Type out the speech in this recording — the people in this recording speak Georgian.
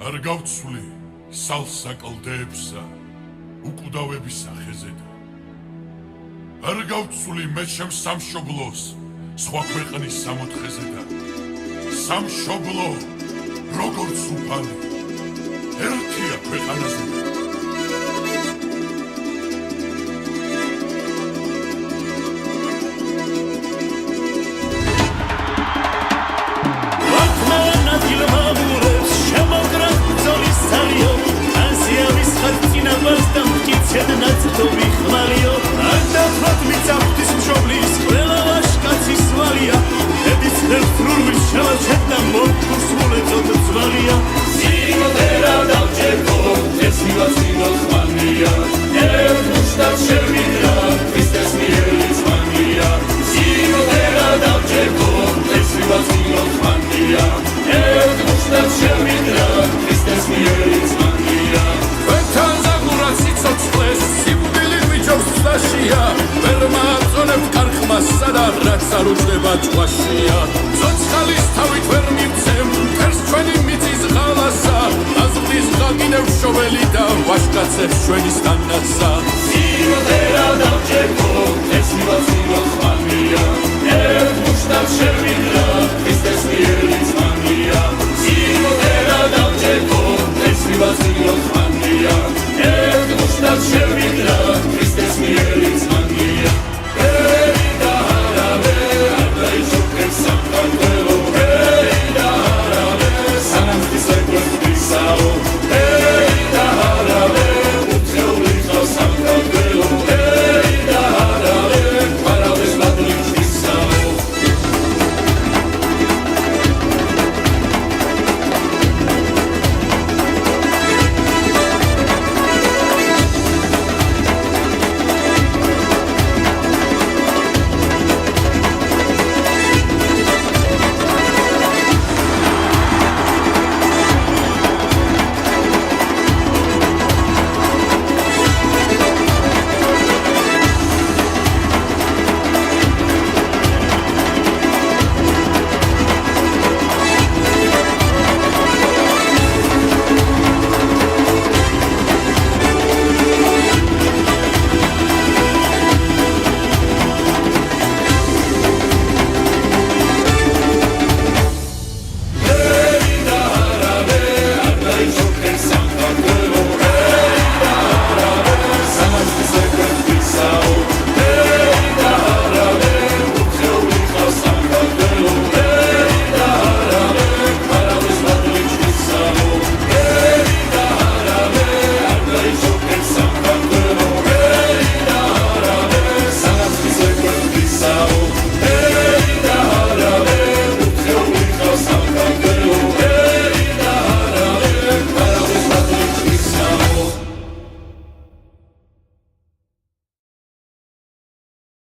არ გავცვლი სალსაკლდეებსა უკვდავების სახეზედა არ გავცვლი მე ჩემს სამშობლოს სხვა ქვეყნის სამოთხეზედა სამშობლო როგორც უფალი ერთია ქვეყანაზე Sarujდება ჭვაშია ცოცხალის თავით ვერ მივცემ ფერს ჩვენი მიწის ღალასა აზრის ღაგინევ შოველი და ვაშკაცებს ჩვენი სტანაცა